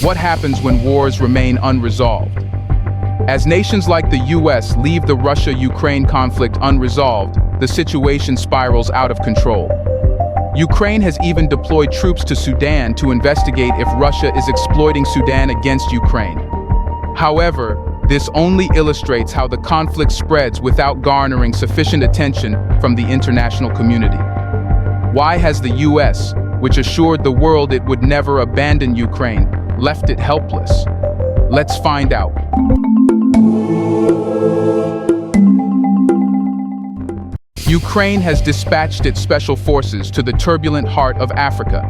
What happens when wars remain unresolved? As nations like the US leave the Russia-Ukraine conflict unresolved, the situation spirals out of control. Ukraine has even deployed troops to Sudan to investigate if Russia is exploiting Sudan against Ukraine. However, this only illustrates how the conflict spreads without garnering sufficient attention from the international community. Why has the US, which assured the world it would never abandon Ukraine, left it helpless? Let's find out. Ukraine has dispatched its special forces to the turbulent heart of Africa.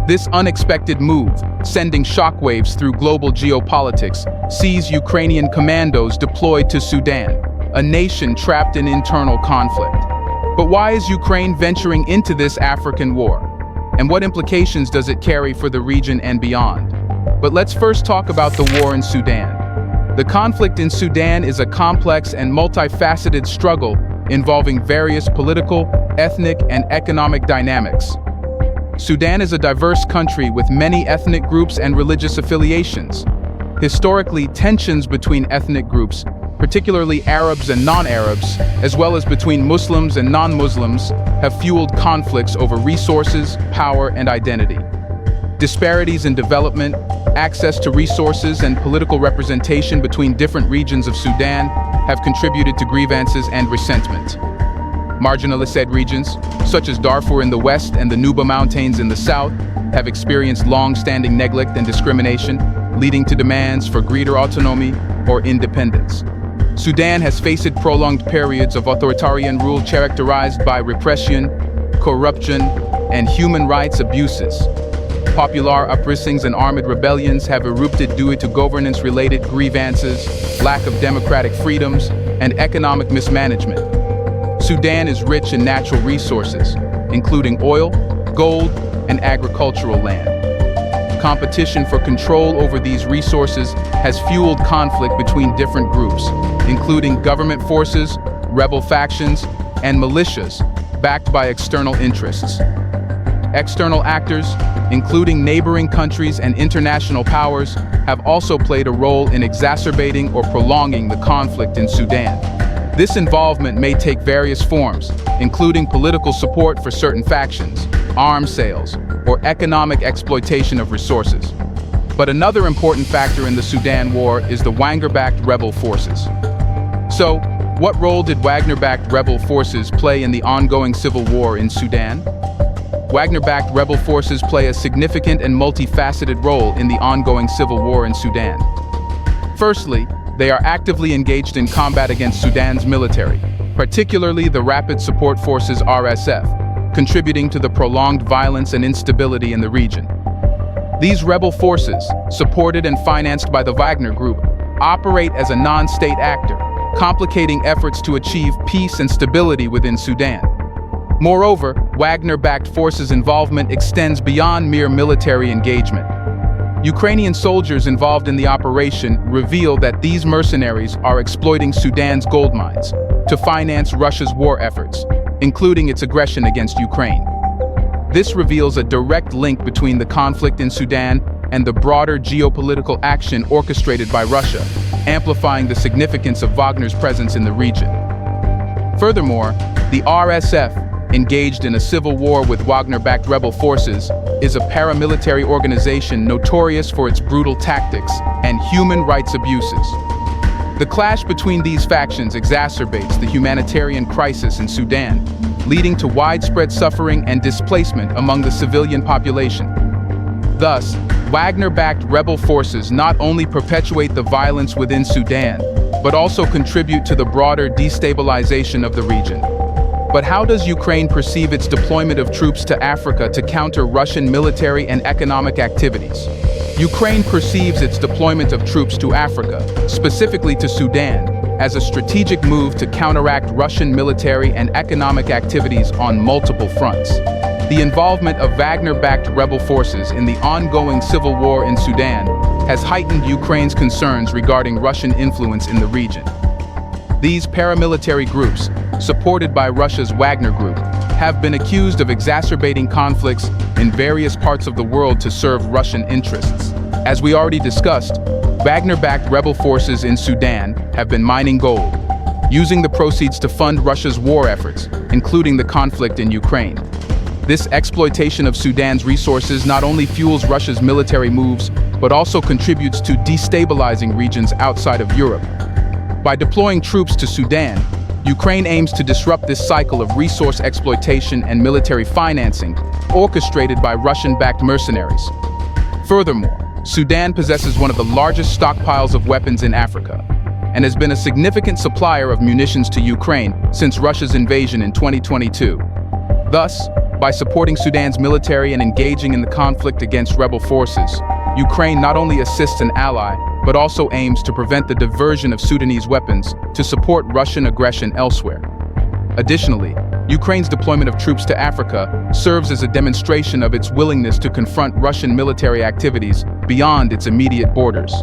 This unexpected move, sending shockwaves through global geopolitics, sees Ukrainian commandos deployed to Sudan, a nation trapped in internal conflict. But why is Ukraine venturing into this African war? And what implications does it carry for the region and beyond? But let's first talk about the war in Sudan. The conflict in Sudan is a complex and multifaceted struggle involving various political, ethnic, and economic dynamics. Sudan is a diverse country with many ethnic groups and religious affiliations. Historically, tensions between ethnic groups, particularly Arabs and non-Arabs, as well as between Muslims and non-Muslims, have fueled conflicts over resources, power, and identity. Disparities in development, access to resources, and political representation between different regions of Sudan have contributed to grievances and resentment. Marginalized regions, such as Darfur in the west and the Nuba Mountains in the south, have experienced long-standing neglect and discrimination, leading to demands for greater autonomy or independence. Sudan has faced prolonged periods of authoritarian rule characterized by repression, corruption, and human rights abuses. Popular uprisings and armed rebellions have erupted due to governance-related grievances, lack of democratic freedoms, and economic mismanagement. Sudan is rich in natural resources, including oil, gold, and agricultural land. Competition for control over these resources has fueled conflict between different groups, including government forces, rebel factions, and militias, backed by external interests. External actors, including neighboring countries and international powers, have also played a role in exacerbating or prolonging the conflict in Sudan. This involvement may take various forms, including political support for certain factions, arms sales, or economic exploitation of resources. But another important factor in the Sudan war is the Wagner-backed rebel forces. So, what role did Wagner-backed rebel forces play in the ongoing civil war in Sudan? Wagner-backed rebel forces play a significant and multifaceted role in the ongoing civil war in Sudan. Firstly, they are actively engaged in combat against Sudan's military, particularly the Rapid Support Forces (RSF), contributing to the prolonged violence and instability in the region. These rebel forces, supported and financed by the Wagner Group, operate as a non-state actor, complicating efforts to achieve peace and stability within Sudan. Moreover, Wagner-backed forces' involvement extends beyond mere military engagement. Ukrainian soldiers involved in the operation reveal that these mercenaries are exploiting Sudan's gold mines to finance Russia's war efforts, including its aggression against Ukraine. This reveals a direct link between the conflict in Sudan and the broader geopolitical action orchestrated by Russia, amplifying the significance of Wagner's presence in the region. Furthermore, the RSF, engaged in a civil war with Wagner-backed rebel forces, is a paramilitary organization notorious for its brutal tactics and human rights abuses. The clash between these factions exacerbates the humanitarian crisis in Sudan, leading to widespread suffering and displacement among the civilian population. Thus, Wagner-backed rebel forces not only perpetuate the violence within Sudan, but also contribute to the broader destabilization of the region. But how does Ukraine perceive its deployment of troops to Africa to counter Russian military and economic activities? Ukraine perceives its deployment of troops to Africa, specifically to Sudan, as a strategic move to counteract Russian military and economic activities on multiple fronts. The involvement of Wagner-backed rebel forces in the ongoing civil war in Sudan has heightened Ukraine's concerns regarding Russian influence in the region. These paramilitary groups, supported by Russia's Wagner Group, have been accused of exacerbating conflicts in various parts of the world to serve Russian interests. As we already discussed, Wagner-backed rebel forces in Sudan have been mining gold, using the proceeds to fund Russia's war efforts, including the conflict in Ukraine. This exploitation of Sudan's resources not only fuels Russia's military moves, but also contributes to destabilizing regions outside of Europe. By deploying troops to Sudan, Ukraine aims to disrupt this cycle of resource exploitation and military financing, orchestrated by Russian-backed mercenaries. Furthermore, Sudan possesses one of the largest stockpiles of weapons in Africa, and has been a significant supplier of munitions to Ukraine since Russia's invasion in 2022. Thus, by supporting Sudan's military and engaging in the conflict against rebel forces, Ukraine not only assists an ally, but also aims to prevent the diversion of Sudanese weapons to support Russian aggression elsewhere. Additionally, Ukraine's deployment of troops to Africa serves as a demonstration of its willingness to confront Russian military activities beyond its immediate borders.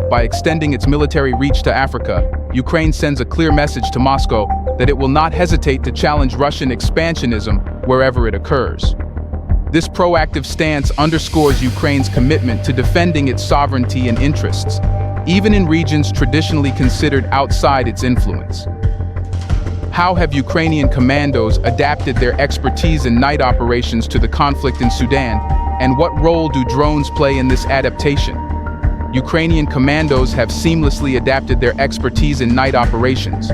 By extending its military reach to Africa, Ukraine sends a clear message to Moscow that it will not hesitate to challenge Russian expansionism wherever it occurs. This proactive stance underscores Ukraine's commitment to defending its sovereignty and interests, even in regions traditionally considered outside its influence. How have Ukrainian commandos adapted their expertise in night operations to the conflict in Sudan, and what role do drones play in this adaptation? Ukrainian commandos have seamlessly adapted their expertise in night operations,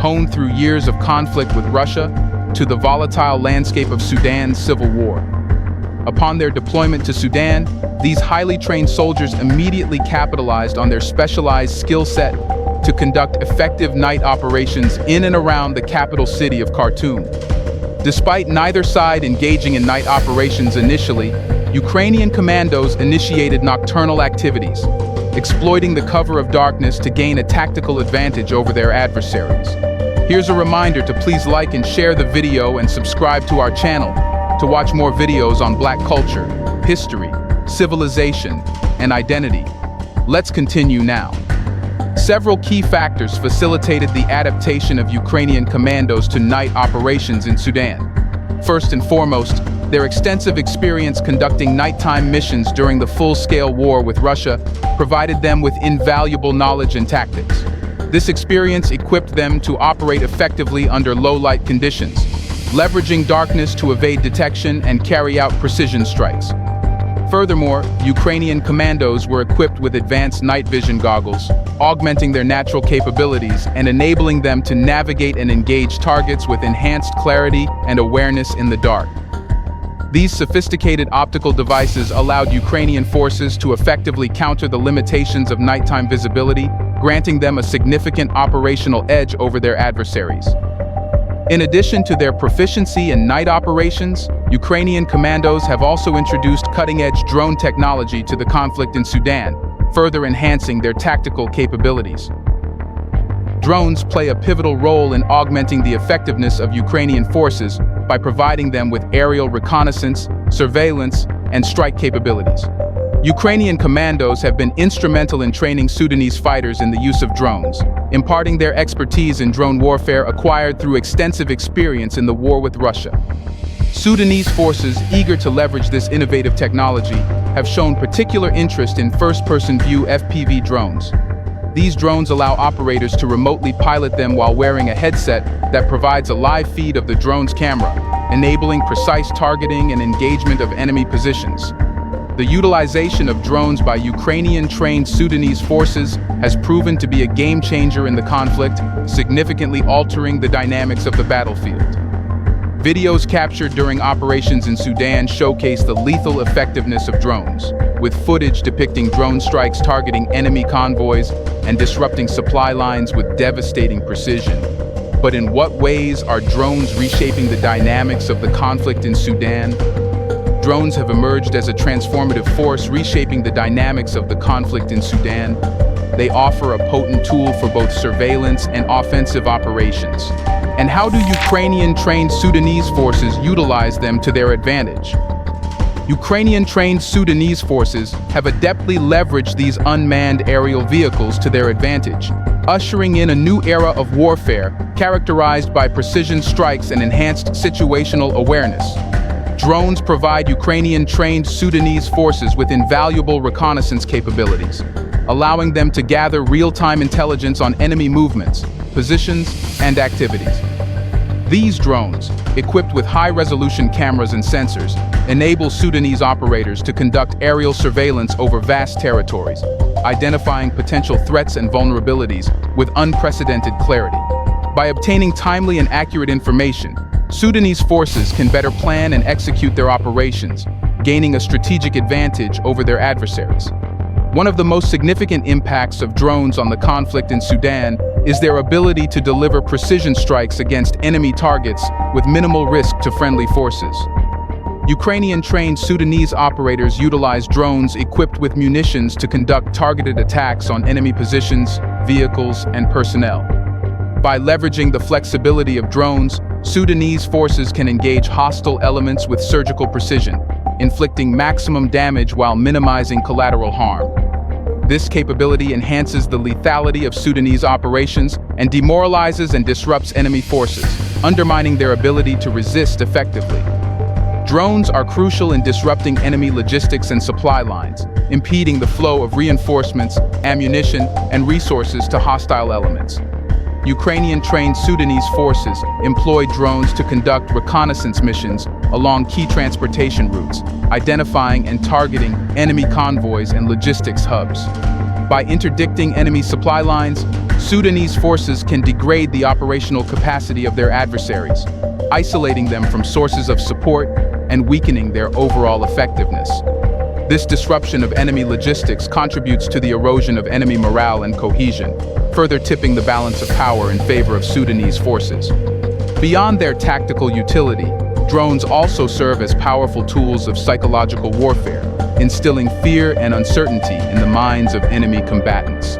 honed through years of conflict with Russia, to the volatile landscape of Sudan's civil war. Upon their deployment to Sudan, these highly trained soldiers immediately capitalized on their specialized skill set to conduct effective night operations in and around the capital city of Khartoum. Despite neither side engaging in night operations initially, Ukrainian commandos initiated nocturnal activities, exploiting the cover of darkness to gain a tactical advantage over their adversaries. Here's a reminder to please like and share the video and subscribe to our channel to watch more videos on Black culture, history, civilization, and identity. Let's continue now. Several key factors facilitated the adaptation of Ukrainian commandos to night operations in Sudan. First and foremost, their extensive experience conducting nighttime missions during the full-scale war with Russia provided them with invaluable knowledge and tactics. This experience equipped them to operate effectively under low-light conditions, leveraging darkness to evade detection and carry out precision strikes. Furthermore, Ukrainian commandos were equipped with advanced night vision goggles, augmenting their natural capabilities and enabling them to navigate and engage targets with enhanced clarity and awareness in the dark. These sophisticated optical devices allowed Ukrainian forces to effectively counter the limitations of nighttime visibility, granting them a significant operational edge over their adversaries. In addition to their proficiency in night operations, Ukrainian commandos have also introduced cutting-edge drone technology to the conflict in Sudan, further enhancing their tactical capabilities. Drones play a pivotal role in augmenting the effectiveness of Ukrainian forces by providing them with aerial reconnaissance, surveillance, and strike capabilities. Ukrainian commandos have been instrumental in training Sudanese fighters in the use of drones, imparting their expertise in drone warfare acquired through extensive experience in the war with Russia. Sudanese forces, eager to leverage this innovative technology, have shown particular interest in first-person view FPV drones. These drones allow operators to remotely pilot them while wearing a headset that provides a live feed of the drone's camera, enabling precise targeting and engagement of enemy positions. The utilization of drones by Ukrainian-trained Sudanese forces has proven to be a game-changer in the conflict, significantly altering the dynamics of the battlefield. Videos captured during operations in Sudan showcase the lethal effectiveness of drones, with footage depicting drone strikes targeting enemy convoys and disrupting supply lines with devastating precision. But in what ways are drones reshaping the dynamics of the conflict in Sudan? Drones have emerged as a transformative force reshaping the dynamics of the conflict in Sudan. They offer a potent tool for both surveillance and offensive operations. And how do Ukrainian-trained Sudanese forces utilize them to their advantage? Ukrainian-trained Sudanese forces have adeptly leveraged these unmanned aerial vehicles to their advantage, ushering in a new era of warfare characterized by precision strikes and enhanced situational awareness. Drones provide Ukrainian-trained Sudanese forces with invaluable reconnaissance capabilities, allowing them to gather real-time intelligence on enemy movements, positions, and activities. These drones, equipped with high-resolution cameras and sensors, enable Sudanese operators to conduct aerial surveillance over vast territories, identifying potential threats and vulnerabilities with unprecedented clarity. By obtaining timely and accurate information, Sudanese forces can better plan and execute their operations, gaining a strategic advantage over their adversaries. One of the most significant impacts of drones on the conflict in Sudan is their ability to deliver precision strikes against enemy targets with minimal risk to friendly forces. Ukrainian-trained Sudanese operators utilize drones equipped with munitions to conduct targeted attacks on enemy positions, vehicles, and personnel. By leveraging the flexibility of drones, Sudanese forces can engage hostile elements with surgical precision, inflicting maximum damage while minimizing collateral harm. This capability enhances the lethality of Sudanese operations and demoralizes and disrupts enemy forces, undermining their ability to resist effectively. Drones are crucial in disrupting enemy logistics and supply lines, impeding the flow of reinforcements, ammunition, and resources to hostile elements. Ukrainian-trained Sudanese forces employ drones to conduct reconnaissance missions along key transportation routes, identifying and targeting enemy convoys and logistics hubs. By interdicting enemy supply lines, Sudanese forces can degrade the operational capacity of their adversaries, isolating them from sources of support and weakening their overall effectiveness. This disruption of enemy logistics contributes to the erosion of enemy morale and cohesion, further tipping the balance of power in favor of Sudanese forces. Beyond their tactical utility, drones also serve as powerful tools of psychological warfare, instilling fear and uncertainty in the minds of enemy combatants.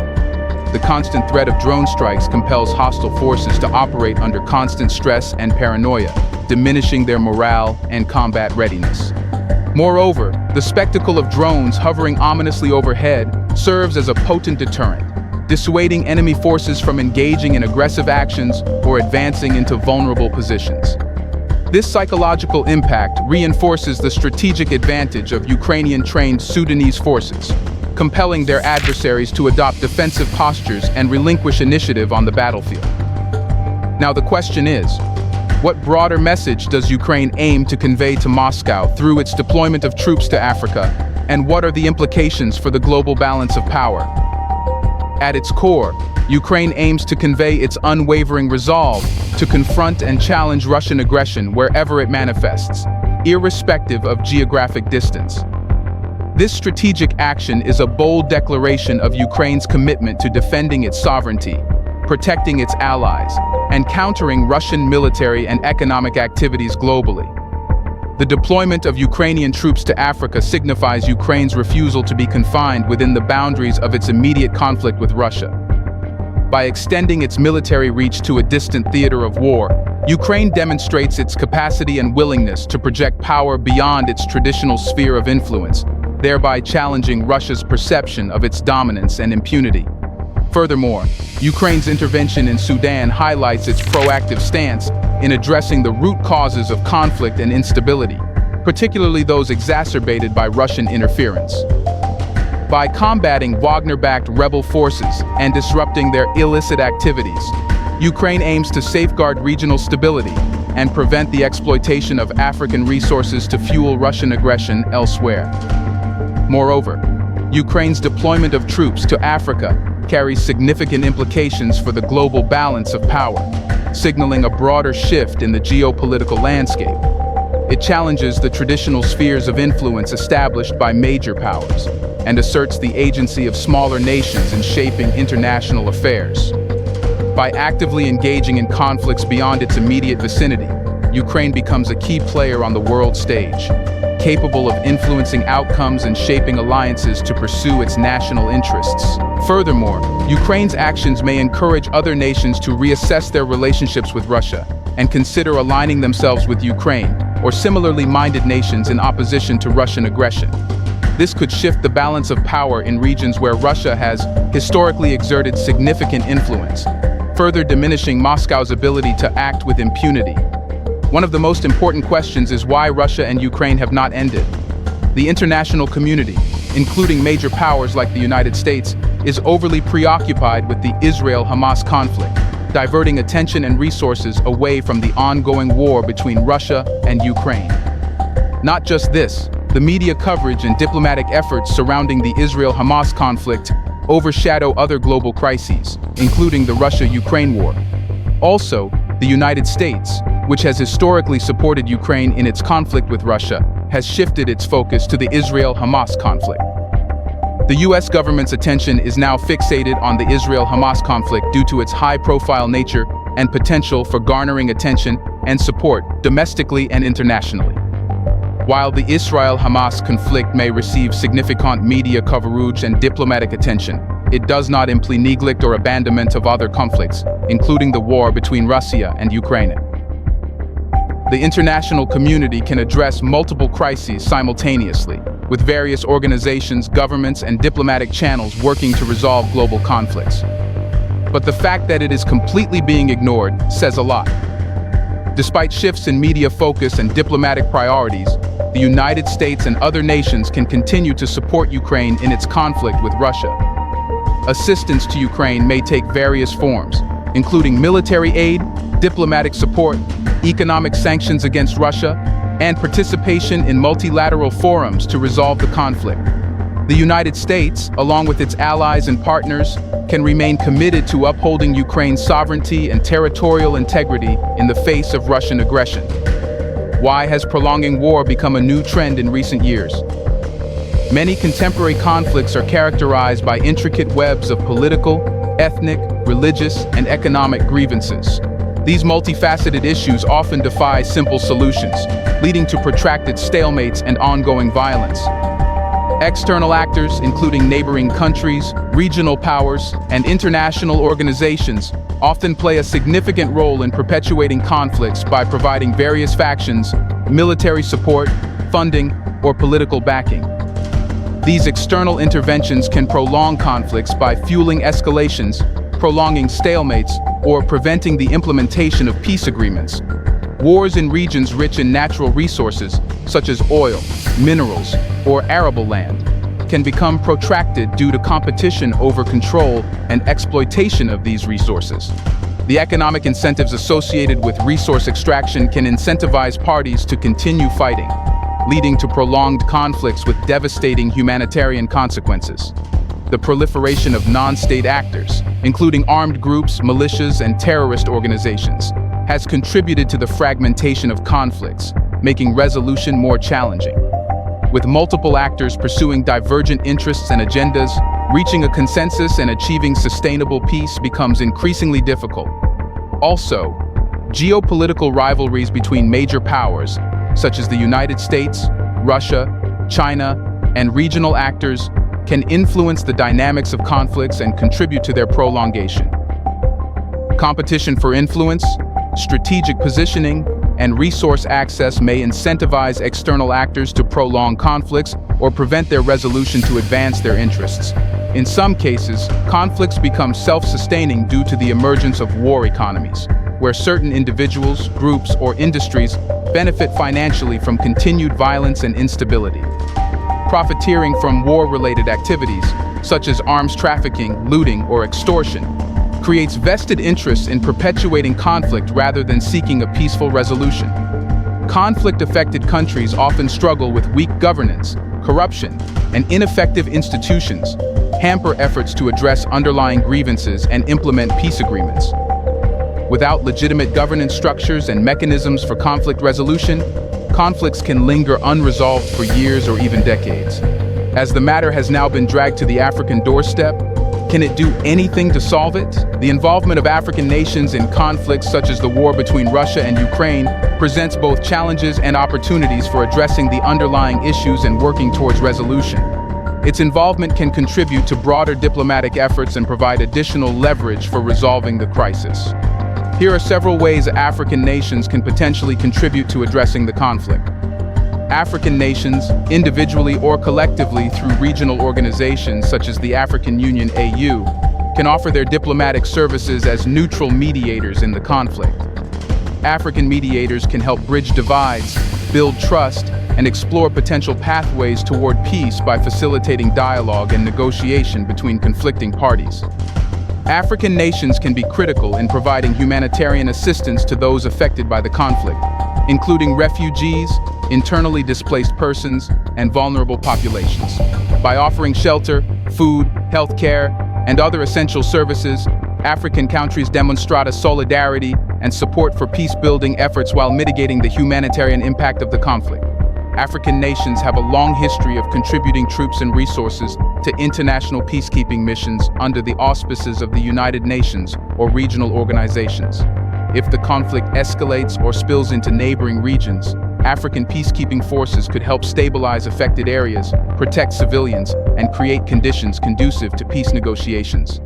The constant threat of drone strikes compels hostile forces to operate under constant stress and paranoia, diminishing their morale and combat readiness. Moreover, the spectacle of drones hovering ominously overhead serves as a potent deterrent, dissuading enemy forces from engaging in aggressive actions or advancing into vulnerable positions. This psychological impact reinforces the strategic advantage of Ukrainian-trained Sudanese forces, compelling their adversaries to adopt defensive postures and relinquish initiative on the battlefield. Now the question is, what broader message does Ukraine aim to convey to Moscow through its deployment of troops to Africa, and what are the implications for the global balance of power? At its core, Ukraine aims to convey its unwavering resolve to confront and challenge Russian aggression wherever it manifests, irrespective of geographic distance. This strategic action is a bold declaration of Ukraine's commitment to defending its sovereignty, protecting its allies, and countering Russian military and economic activities globally. The deployment of Ukrainian troops to Africa signifies Ukraine's refusal to be confined within the boundaries of its immediate conflict with Russia. By extending its military reach to a distant theater of war, Ukraine demonstrates its capacity and willingness to project power beyond its traditional sphere of influence, thereby challenging Russia's perception of its dominance and impunity. Furthermore, Ukraine's intervention in Sudan highlights its proactive stance in addressing the root causes of conflict and instability, particularly those exacerbated by Russian interference. By combating Wagner-backed rebel forces and disrupting their illicit activities, Ukraine aims to safeguard regional stability and prevent the exploitation of African resources to fuel Russian aggression elsewhere. Moreover, Ukraine's deployment of troops to Africa carries significant implications for the global balance of power, signaling a broader shift in the geopolitical landscape. It challenges the traditional spheres of influence established by major powers and asserts the agency of smaller nations in shaping international affairs. By actively engaging in conflicts beyond its immediate vicinity, Ukraine becomes a key player on the world stage, capable of influencing outcomes and shaping alliances to pursue its national interests. Furthermore, Ukraine's actions may encourage other nations to reassess their relationships with Russia and consider aligning themselves with Ukraine or similarly minded nations in opposition to Russian aggression. This could shift the balance of power in regions where Russia has historically exerted significant influence, further diminishing Moscow's ability to act with impunity. One of the most important questions is why Russia and Ukraine have not ended. The international community, including major powers like the United States, is overly preoccupied with the Israel-Hamas conflict, diverting attention and resources away from the ongoing war between Russia and Ukraine. Not just this, the media coverage and diplomatic efforts surrounding the Israel-Hamas conflict overshadow other global crises, including the Russia-Ukraine war. Also, the United States, which has historically supported Ukraine in its conflict with Russia, has shifted its focus to the Israel-Hamas conflict. The US government's attention is now fixated on the Israel-Hamas conflict due to its high-profile nature and potential for garnering attention and support domestically and internationally. While the Israel-Hamas conflict may receive significant media coverage and diplomatic attention, it does not imply neglect or abandonment of other conflicts, including the war between Russia and Ukraine. The international community can address multiple crises simultaneously, with various organizations, governments, and diplomatic channels working to resolve global conflicts. But the fact that it is completely being ignored says a lot. Despite shifts in media focus and diplomatic priorities, the United States and other nations can continue to support Ukraine in its conflict with Russia. Assistance to Ukraine may take various forms, including military aid, diplomatic support, economic sanctions against Russia, and participation in multilateral forums to resolve the conflict. The United States, along with its allies and partners, can remain committed to upholding Ukraine's sovereignty and territorial integrity in the face of Russian aggression. Why has prolonging war become a new trend in recent years? Many contemporary conflicts are characterized by intricate webs of political, ethnic, religious, and economic grievances. These multifaceted issues often defy simple solutions, leading to protracted stalemates and ongoing violence. External actors, including neighboring countries, regional powers, and international organizations, often play a significant role in perpetuating conflicts by providing various factions military support, funding, or political backing. These external interventions can prolong conflicts by fueling escalations, prolonging stalemates, or preventing the implementation of peace agreements. Wars in regions rich in natural resources, such as oil, minerals, or arable land, can become protracted due to competition over control and exploitation of these resources. The economic incentives associated with resource extraction can incentivize parties to continue fighting, leading to prolonged conflicts with devastating humanitarian consequences. The proliferation of non-state actors, including armed groups, militias, and terrorist organizations, has contributed to the fragmentation of conflicts, making resolution more challenging. With multiple actors pursuing divergent interests and agendas, reaching a consensus and achieving sustainable peace becomes increasingly difficult. Also, geopolitical rivalries between major powers, such as the United States, Russia, China, and regional actors, can influence the dynamics of conflicts and contribute to their prolongation. Competition for influence, strategic positioning, and resource access may incentivize external actors to prolong conflicts or prevent their resolution to advance their interests. In some cases, conflicts become self-sustaining due to the emergence of war economies, where certain individuals, groups, or industries benefit financially from continued violence and instability. Profiteering from war-related activities, such as arms trafficking, looting, or extortion, creates vested interests in perpetuating conflict rather than seeking a peaceful resolution. Conflict-affected countries often struggle with weak governance, corruption, and ineffective institutions, hamper efforts to address underlying grievances and implement peace agreements. Without legitimate governance structures and mechanisms for conflict resolution, conflicts can linger unresolved for years or even decades. As the matter has now been dragged to the African doorstep, can it do anything to solve it? The involvement of African nations in conflicts such as the war between Russia and Ukraine presents both challenges and opportunities for addressing the underlying issues and working towards resolution. Its involvement can contribute to broader diplomatic efforts and provide additional leverage for resolving the crisis. Here are several ways African nations can potentially contribute to addressing the conflict. African nations, individually or collectively through regional organizations such as the African Union (AU), can offer their diplomatic services as neutral mediators in the conflict. African mediators can help bridge divides, build trust, and explore potential pathways toward peace by facilitating dialogue and negotiation between conflicting parties. African nations can be critical in providing humanitarian assistance to those affected by the conflict, including refugees, internally displaced persons, and vulnerable populations. By offering shelter, food, healthcare, and other essential services, African countries demonstrate a solidarity and support for peace-building efforts while mitigating the humanitarian impact of the conflict. African nations have a long history of contributing troops and resources to international peacekeeping missions under the auspices of the United Nations or regional organizations. If the conflict escalates or spills into neighboring regions, African peacekeeping forces could help stabilize affected areas, protect civilians, and create conditions conducive to peace negotiations.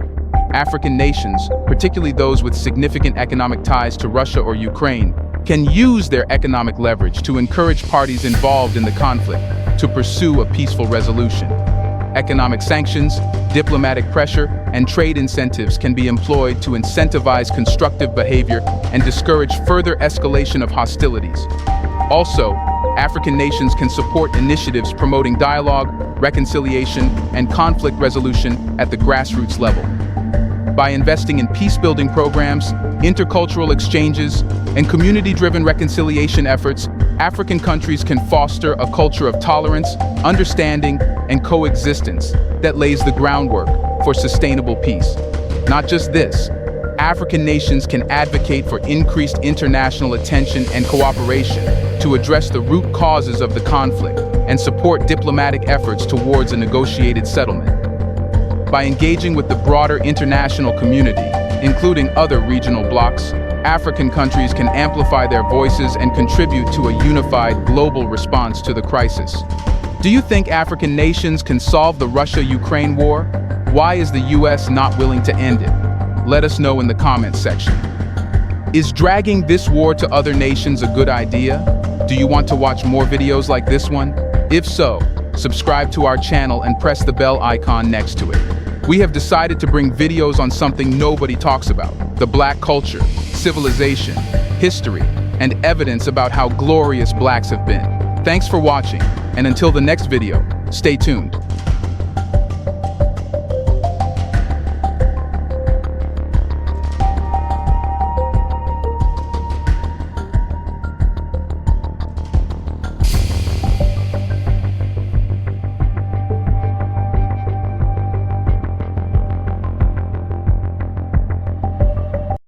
African nations, particularly those with significant economic ties to Russia or Ukraine, can use their economic leverage to encourage parties involved in the conflict to pursue a peaceful resolution. Economic sanctions, diplomatic pressure, and trade incentives can be employed to incentivize constructive behavior and discourage further escalation of hostilities. Also, African nations can support initiatives promoting dialogue, reconciliation, and conflict resolution at the grassroots level. By investing in peace-building programs, intercultural exchanges, and community-driven reconciliation efforts, African countries can foster a culture of tolerance, understanding, and coexistence that lays the groundwork for sustainable peace. Not just this, African nations can advocate for increased international attention and cooperation to address the root causes of the conflict and support diplomatic efforts towards a negotiated settlement. By engaging with the broader international community, including other regional blocs, African countries can amplify their voices and contribute to a unified global response to the crisis. Do you think African nations can solve the Russia-Ukraine war? Why is the US not willing to end it? Let us know in the comments section. Is dragging this war to other nations a good idea? Do you want to watch more videos like this one? If so, subscribe to our channel and press the bell icon next to it. We have decided to bring videos on something nobody talks about: the Black culture, civilization, history, and evidence about how glorious Blacks have been. Thanks for watching, and until the next video, stay tuned.